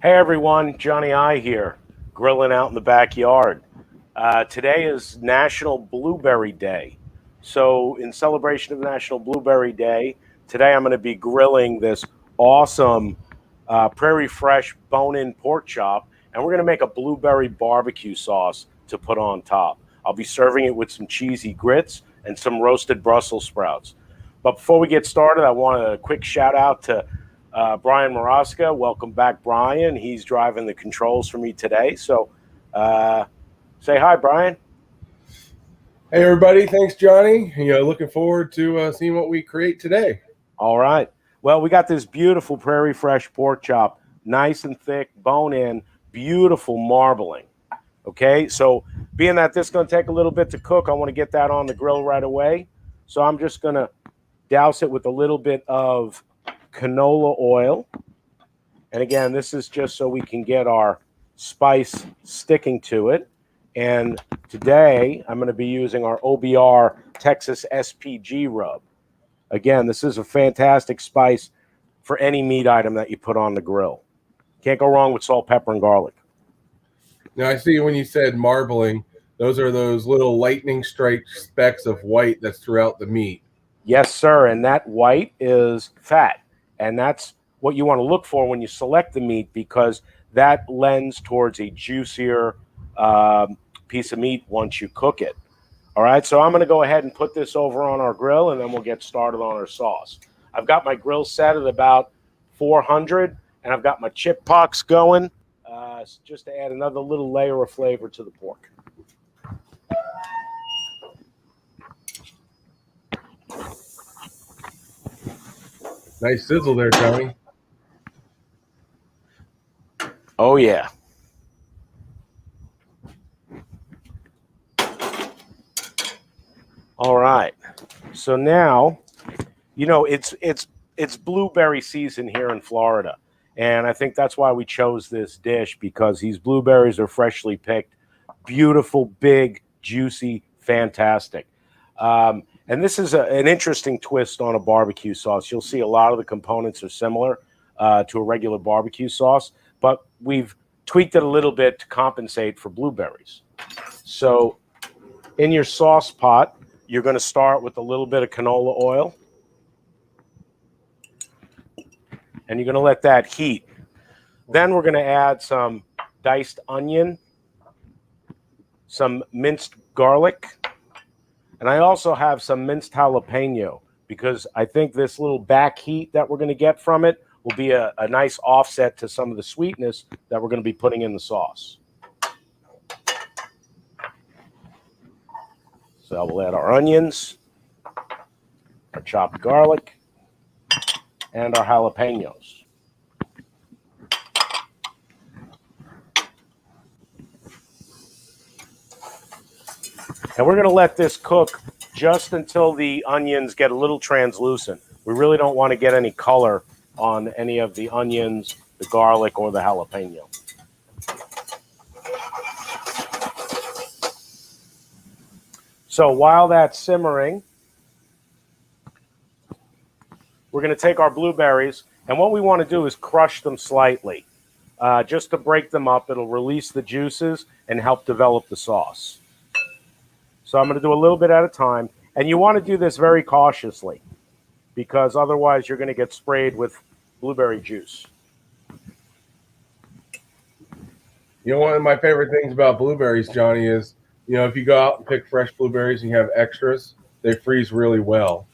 Hey everyone, Johnny I here, grilling out in the backyard. Today is National Blueberry Day. So in celebration of National Blueberry Day, today I'm going to be grilling this awesome Prairie Fresh bone-in pork chop, and we're going to make a blueberry barbecue sauce to put on top. I'll be serving it with some cheesy grits and some roasted Brussels sprouts. But before we get started, I want a quick shout out to Brian Maraska. Welcome back, Brian. He's driving the controls for me today. So say hi, Brian. Hey, everybody. Thanks, Johnny. Looking forward to seeing what we create today. All right. Well, we got this beautiful Prairie Fresh pork chop, nice and thick, bone-in, beautiful marbling. Okay, so being that this is going to take a little bit to cook, I want to get that on the grill right away. So I'm just going to douse it with a little bit of canola oil. And again, this is just so we can get our spice sticking to it. And today I'm going to be using our OBR Texas Spg Rub. Again, this is a fantastic spice for any meat item that you put on the grill. Can't go wrong with salt, pepper, and garlic. Now, I see when you said marbling, those are those little lightning strike specks of white that's throughout the meat. Yes, sir. And that white is fat. And that's what you want to look for when you select the meat, because that lends towards a juicier piece of meat once you cook it. All right, so I'm going to go ahead and put this over on our grill, and then we'll get started on our sauce. I've got my grill set at about 400, and I've got my chip pucks going just to add another little layer of flavor to the pork. Nice sizzle there, Tony. Oh, yeah. All right. So now, it's blueberry season here in Florida. And I think that's why we chose this dish, because these blueberries are freshly picked, beautiful, big, juicy, fantastic. And this is an interesting twist on a barbecue sauce. You'll see a lot of the components are similar to a regular barbecue sauce, but we've tweaked it a little bit to compensate for blueberries. So in your sauce pot, you're going to start with a little bit of canola oil. And you're going to let that heat. Then we're going to add some diced onion, some minced garlic, and I also have some minced jalapeno, because I think this little back heat that we're going to get from it will be a nice offset to some of the sweetness that we're going to be putting in the sauce. So we'll add our onions, our chopped garlic, and our jalapenos. And we're going to let this cook just until the onions get a little translucent. We really don't want to get any color on any of the onions, the garlic, or the jalapeno. So while that's simmering, we're going to take our blueberries, and what we want to do is crush them slightly, just to break them up. It'll release the juices and help develop the sauce. So I'm going to do a little bit at a time, and you want to do this very cautiously, because otherwise you're going to get sprayed with blueberry juice. One of my favorite things about blueberries, Johnny, is, if you go out and pick fresh blueberries and you have extras, they freeze really well.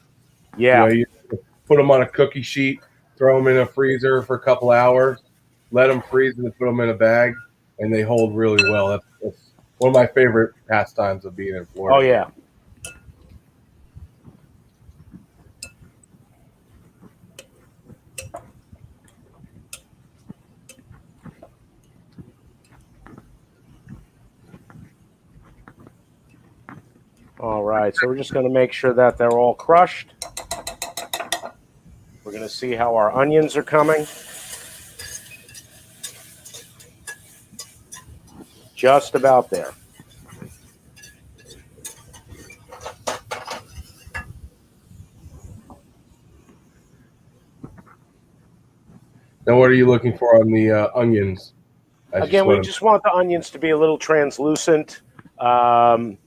Yeah. You put them on a cookie sheet, throw them in a freezer for a couple hours, let them freeze, and then put them in a bag, and they hold really well. That's one of my favorite pastimes of being in Florida. Oh, yeah. All right, so we're just going to make sure that they're all crushed. We're going to see how our onions are coming. Just about there. Now, what are you looking for on the onions? Again, we just want the onions to be a little translucent. The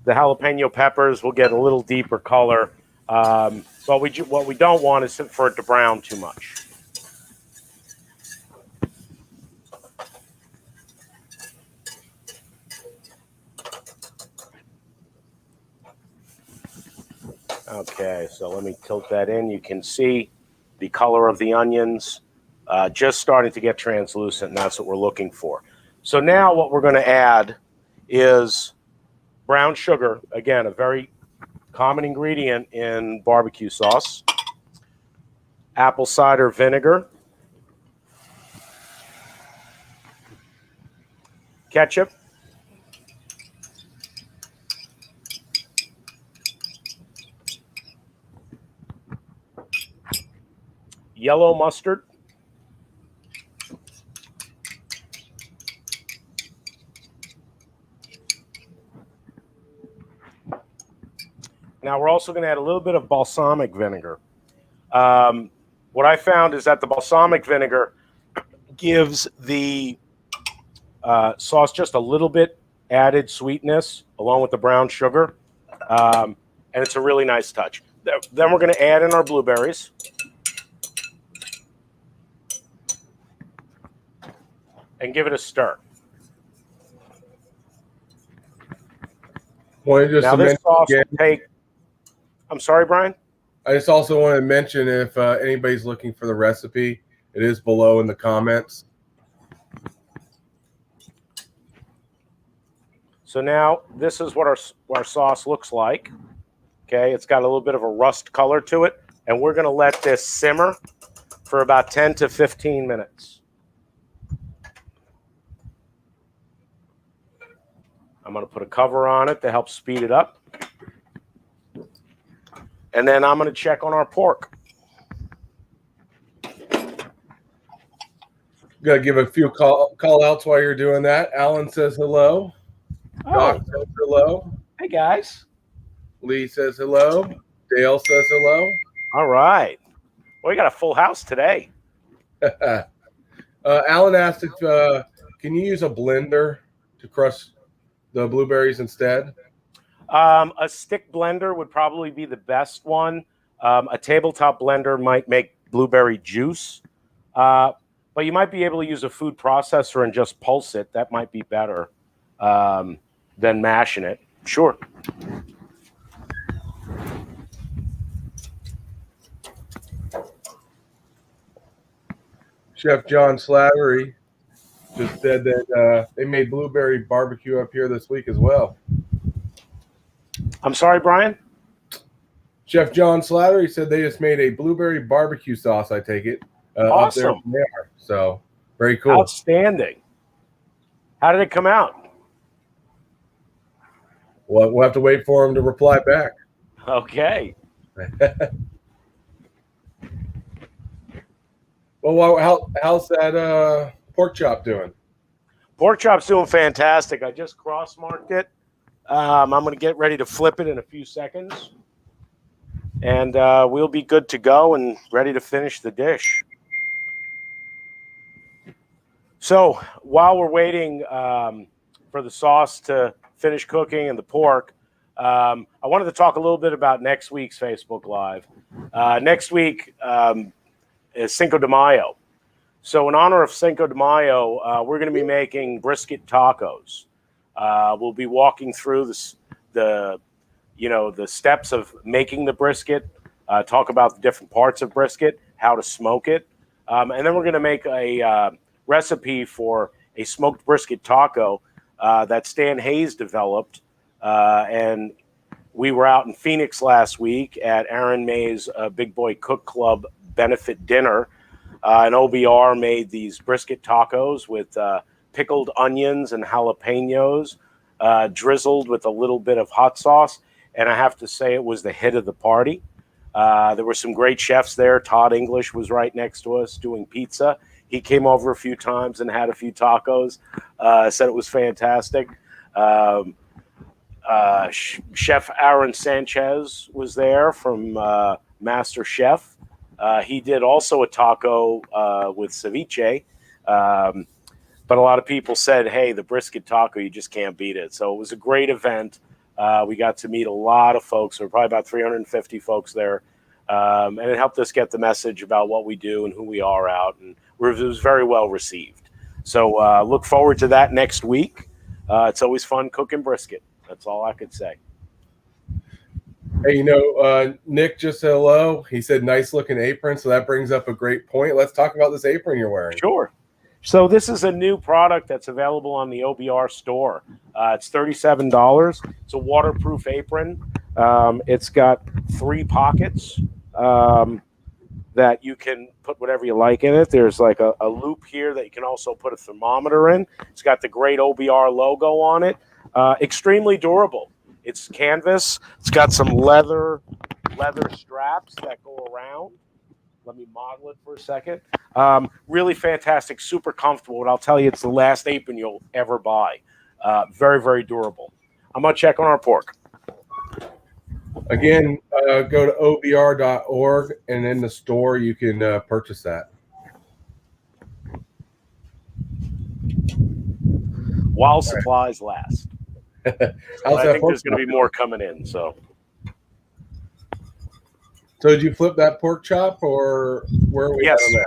jalapeno peppers will get a little deeper color. But what we don't want is for it to brown too much. Okay, so let me tilt that in. You can see the color of the onions just starting to get translucent, and that's what we're looking for. So now what we're going to add is brown sugar. Again, a very common ingredient in barbecue sauce. Apple cider vinegar. Ketchup. Yellow mustard. Now we're also going to add a little bit of balsamic vinegar. What I found is that the balsamic vinegar gives the sauce just a little bit added sweetness along with the brown sugar. And it's a really nice touch. Then we're going to add in our blueberries. And give it a stir. Now this sauce will take... I'm sorry, Brian? I just also want to mention if anybody's looking for the recipe, it is below in the comments. So now this is what our sauce looks like. Okay, it's got a little bit of a rust color to it. And we're going to let this simmer for about 10 to 15 minutes. I'm going to put a cover on it to help speed it up. And then I'm going to check on our pork. Got to give a few call outs while you're doing that. Alan says hello. Oh. Doc says hello. Hey, guys. Lee says hello. Dale says hello. All right. Well, we got a full house today. Alan asked if can you use a blender to crush the blueberries instead? A stick blender would probably be the best one. A tabletop blender might make blueberry juice. But you might be able to use a food processor and just pulse it. That might be better than mashing it. Sure. Chef John Slattery just said that they made blueberry barbecue up here this week as well. I'm sorry, Brian? Chef John Slattery said they just made a blueberry barbecue sauce, I take it. Awesome. Up there. So, very cool. Outstanding. How did it come out? Well, we'll have to wait for him to reply back. Okay. Well, how's that pork chop doing? Pork chop's doing fantastic. I just cross-marked it. I'm going to get ready to flip it in a few seconds. And we'll be good to go and ready to finish the dish. So while we're waiting for the sauce to finish cooking and the pork, I wanted to talk a little bit about next week's Facebook Live. Next week is Cinco de Mayo. So in honor of Cinco de Mayo, we're going to be making brisket tacos. We'll be walking through the steps of making the brisket, talk about the different parts of brisket, how to smoke it. And then we're going to make a recipe for a smoked brisket taco that Stan Hayes developed. And we were out in Phoenix last week at Aaron May's Big Boy Cook Club benefit dinner. And OBR made these brisket tacos with pickled onions and jalapenos, drizzled with a little bit of hot sauce. And I have to say it was the hit of the party. There were some great chefs there. Todd English was right next to us doing pizza. He came over a few times and had a few tacos. Said it was fantastic. Chef Aaron Sanchez was there from Master Chef. He did also a taco with ceviche. But a lot of people said, hey, the brisket taco, you just can't beat it. So it was a great event. We got to meet a lot of folks. There were probably about 350 folks there. And it helped us get the message about what we do and who we are out. And it was very well received. So look forward to that next week. It's always fun cooking brisket. That's all I could say. Hey, Nick just said hello. He said nice looking apron. So that brings up a great point. Let's talk about this apron you're wearing. Sure. So this is a new product that's available on the OBR store. It's $37. It's a waterproof apron. It's got 3 pockets that you can put whatever you like in it. There's like a loop here that you can also put a thermometer in. It's got the great OBR logo on it. Extremely durable. It's canvas. It's got some leather straps that go around. Let me model it for a second. Really fantastic, super comfortable. And I'll tell you, it's the last apron you'll ever buy. Very, very durable. I'm going to check on our pork. Again, go to obr.org, and in the store you can purchase that. While supplies last. I think there's going to be more coming in. So did you flip that pork chop, or where are we yes. on that?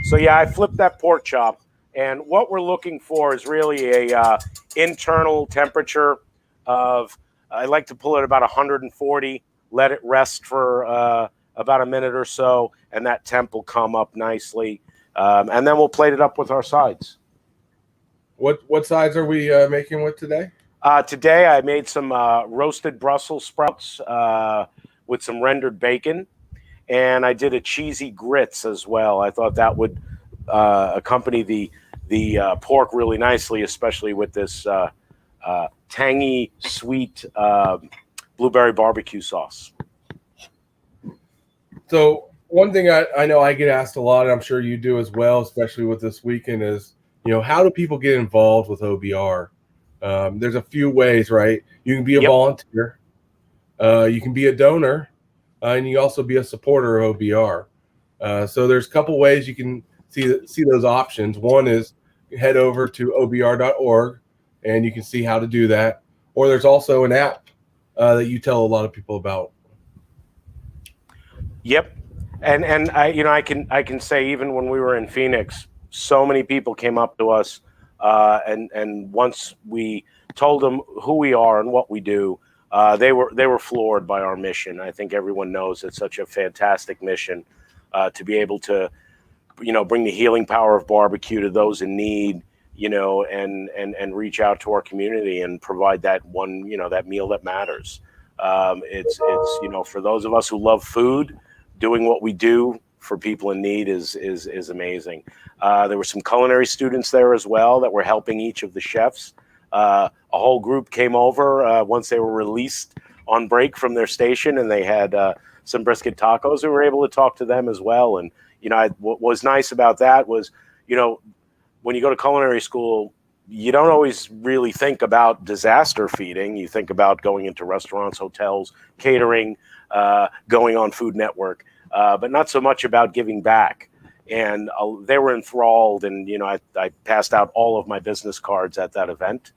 So yeah, I flipped that pork chop, and what we're looking for is really a internal temperature of. I like to pull it about 140, let it rest for about a minute or so, and that temp will come up nicely, and then we'll plate it up with our sides. What sides are we making with today? Today I made some roasted Brussels sprouts with some rendered bacon, and I did a cheesy grits as well. I thought that would accompany the pork really nicely, especially with this tangy, sweet blueberry barbecue sauce. So one thing I know I get asked a lot, and I'm sure you do as well, especially with this weekend, is how do people get involved with OBR? There's a few ways, right? You can be a volunteer, you can be a donor, and you also be a supporter of OBR. So there's a couple ways you can see those options. One is head over to obr.org, and you can see how to do that. Or there's also an app that you tell a lot of people about. Yep, and I can say, even when we were in Phoenix, so many people came up to us, and once we told them who we are and what we do, they were floored by our mission. I think everyone knows it's such a fantastic mission to be able to, bring the healing power of barbecue to those in need, and reach out to our community and provide that one, that meal that matters. It's for those of us who love food, doing what we do for people in need is amazing. There were some culinary students there as well that were helping each of the chefs. A whole group came over once they were released on break from their station, and they had some brisket tacos. We were able to talk to them as well. And what was nice about that was, when you go to culinary school, you don't always really think about disaster feeding. You think about going into restaurants, hotels, catering, going on Food Network, but not so much about giving back. And they were enthralled, and I passed out all of my business cards at that event.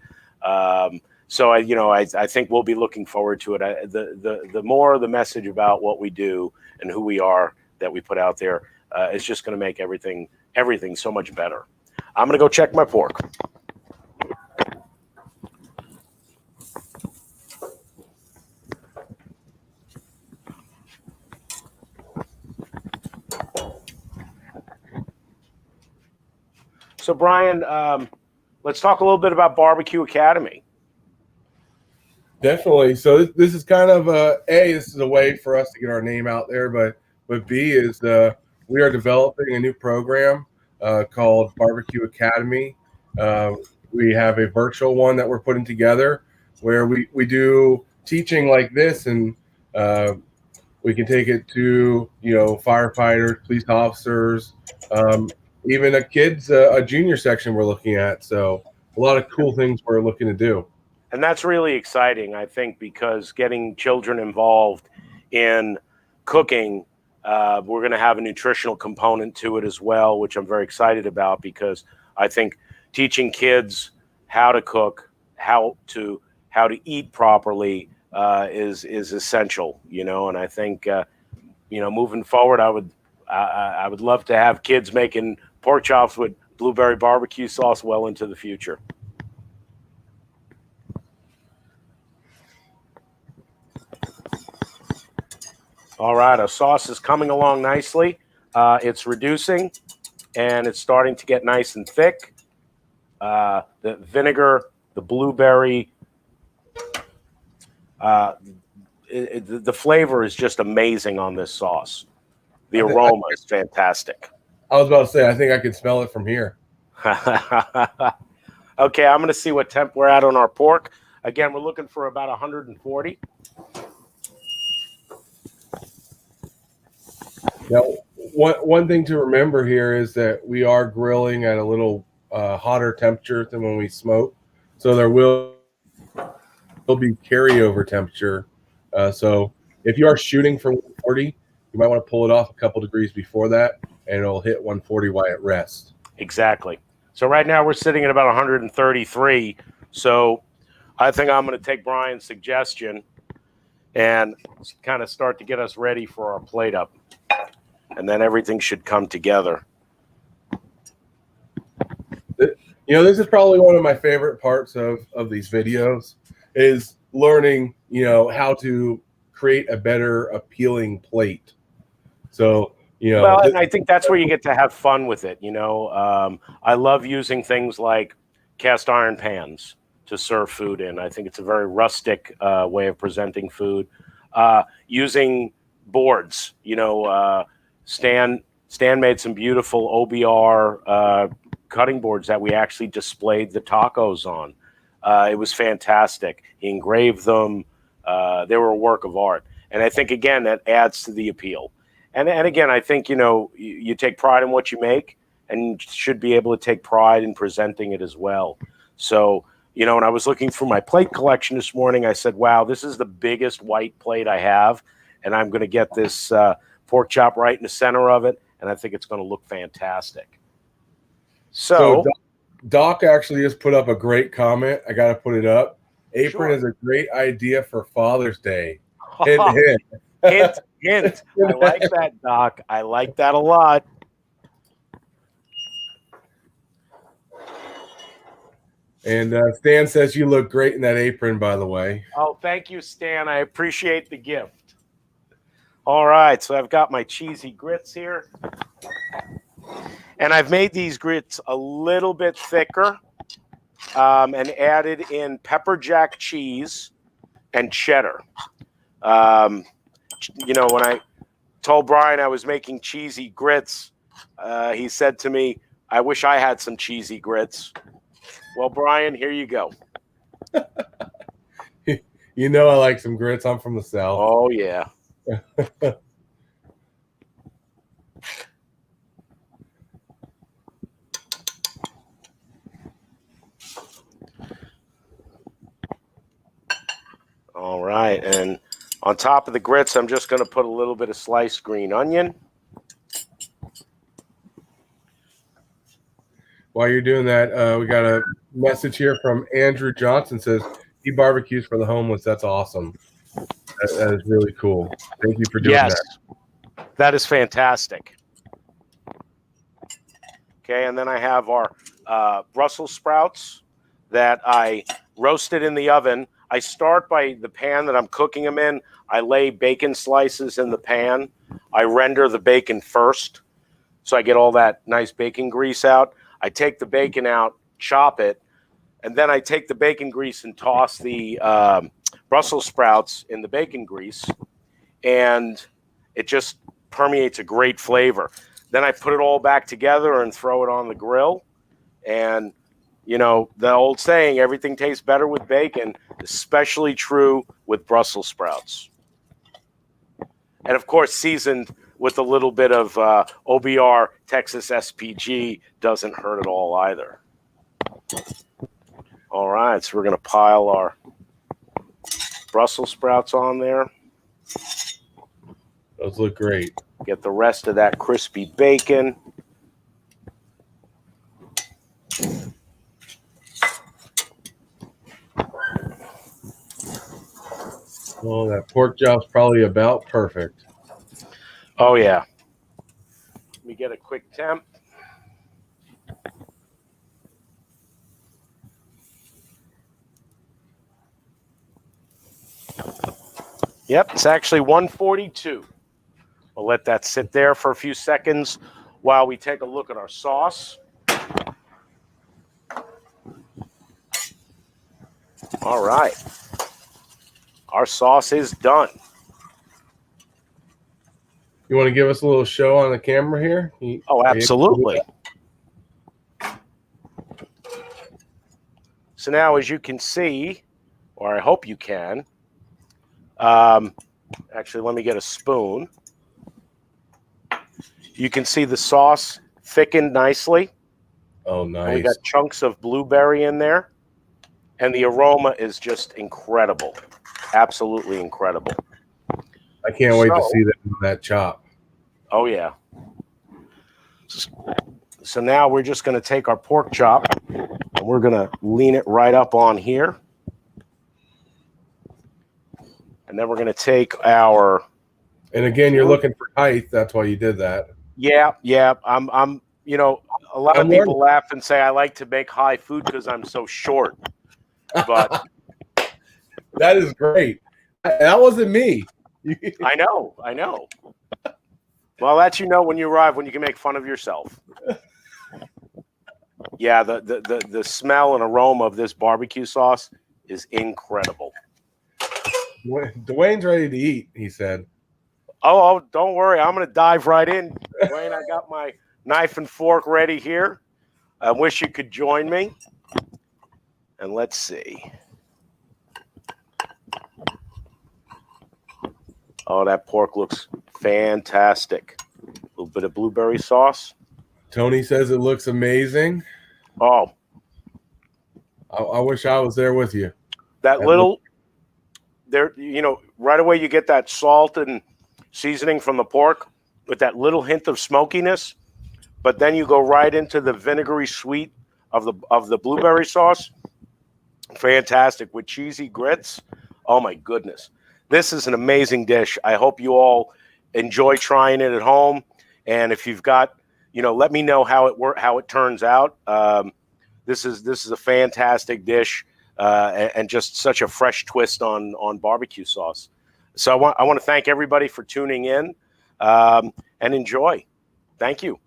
So I think we'll be looking forward to it. The more the message about what we do and who we are that we put out there is just going to make everything so much better. I'm going to go check my pork. So, Brian, let's talk a little bit about Barbecue Academy. Definitely. So this is kind of this is a way for us to get our name out there, but B is we are developing a new program called Barbecue Academy. We have a virtual one that we're putting together where we do teaching like this, and we can take it to firefighters, police officers, even a junior section we're looking at. So a lot of cool things we're looking to do. And that's really exciting, I think, because getting children involved in cooking We're going to have a nutritional component to it as well, which I'm very excited about, because I think teaching kids how to cook, how to eat properly is essential, you know. And I think moving forward, I would love to have kids making pork chops with blueberry barbecue sauce well into the future. All right, our sauce is coming along nicely. It's reducing, and it's starting to get nice and thick. The vinegar, the blueberry, the flavor is just amazing on this sauce. The aroma is fantastic. I was about to say, I think I can smell it from here. Okay, I'm going to see what temp we're at on our pork. Again, we're looking for about 140. Now, one thing to remember here is that we are grilling at a little hotter temperature than when we smoke, so there will be carryover temperature. So if you are shooting for 140, you might want to pull it off a couple degrees before that, and it'll hit 140 while it rests. Exactly. So right now we're sitting at about 133. So I think I'm going to take Brian's suggestion and kind of start to get us ready for our plate up. And then everything should come together. You know, this is probably one of my favorite parts of these videos, is learning, how to create a better appealing plate. So, well, and I think that's where you get to have fun with it. I love using things like cast iron pans to serve food in. I think it's a very rustic way of presenting food. Using boards, Stan made some beautiful OBR cutting boards that we actually displayed the tacos on. It was fantastic. He engraved them. They were a work of art. And I think, again, that adds to the appeal. And again, I think, you take pride in what you make, and you should be able to take pride in presenting it as well. So, when I was looking through my plate collection this morning, I said, wow, this is the biggest white plate I have. And I'm going to get this pork chop right in the center of it, and I think it's going to look fantastic. So Doc actually just put up a great comment. I got to put it up. Apron sure. is a great idea for Father's Day. Hint, hint. Hint, hint. I like that, Doc. I like that a lot. And Stan says you look great in that apron, by the way. Oh, thank you, Stan. I appreciate the gift. All right, so I've got my cheesy grits here. And I've made these grits a little bit thicker and added in pepper jack cheese and cheddar. When I told Brian I was making cheesy grits, he said to me, I wish I had some cheesy grits. Well, Brian, here you go. I like some grits. I'm from the South. Oh, yeah. All right, and on top of the grits, I'm just going to put a little bit of sliced green onion. While you're doing that, we got a message here from Andrew Johnson. Says he barbecues for the homeless. That's awesome. That is really cool. Thank you for doing that. That is fantastic. Okay, and then I have our Brussels sprouts that I roasted in the oven. I start by the pan that I'm cooking them in. I lay bacon slices in the pan. I render the bacon first, so I get all that nice bacon grease out. I take the bacon out, chop it, and then I take the bacon grease and toss the Brussels sprouts in the bacon grease, and it just permeates a great flavor. Then I put it all back together and throw it on the grill. And, the old saying, everything tastes better with bacon, especially true with Brussels sprouts. And, of course, seasoned with a little bit of OBR Texas SPG doesn't hurt at all either. All right, so we're going to pile our Brussels sprouts on there. Those look great. Get the rest of that crispy bacon. Well, that pork chop's probably about perfect. Oh, yeah. Let me get a quick temp. Yep, it's actually 142. We'll let that sit there for a few seconds while we take a look at our sauce. All right. Our sauce is done. You want to give us a little show on the camera here? Oh, absolutely. So now, as you can see, or I hope you can, actually, let me get a spoon. You can see the sauce thickened nicely. Oh, nice. And we got chunks of blueberry in there. And the aroma is just incredible. Absolutely incredible. I can't wait to see that chop. Oh, yeah. So now we're just going to take our pork chop and we're going to lean it right up on here. And then we're going to take our... And again, you're looking for height. That's why you did that. Yeah. I'm you know, a lot of people laugh and say I like to make high food because I'm so short. But that is great. That wasn't me. I know. Well, that's when you arrive, when you can make fun of yourself. Yeah, the smell and aroma of this barbecue sauce is incredible. Dwayne's ready to eat, he said. Oh, don't worry. I'm going to dive right in. Dwayne, I got my knife and fork ready here. I wish you could join me. And let's see. Oh, that pork looks fantastic. A little bit of blueberry sauce. Tony says it looks amazing. Oh. I wish I was there with you. That little, there, right away you get that salt and seasoning from the pork with that little hint of smokiness, but then you go right into the vinegary sweet of the blueberry sauce. Fantastic with cheesy grits. Oh my goodness. This is an amazing dish. I hope you all enjoy trying it at home. And if you've got, let me know how it turns out. This is a fantastic dish and just such a fresh twist on barbecue sauce. So I want to thank everybody for tuning in and enjoy. Thank you.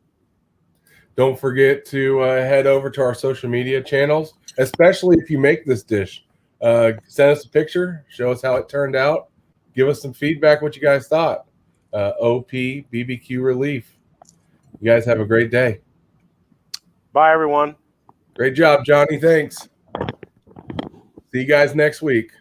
Don't forget to head over to our social media channels, especially if you make this dish. Send us a picture. Show us how it turned out. Give us some feedback what you guys thought. OP BBQ Relief. You guys have a great day. Bye, everyone. Great job, Johnny. Thanks. See you guys next week.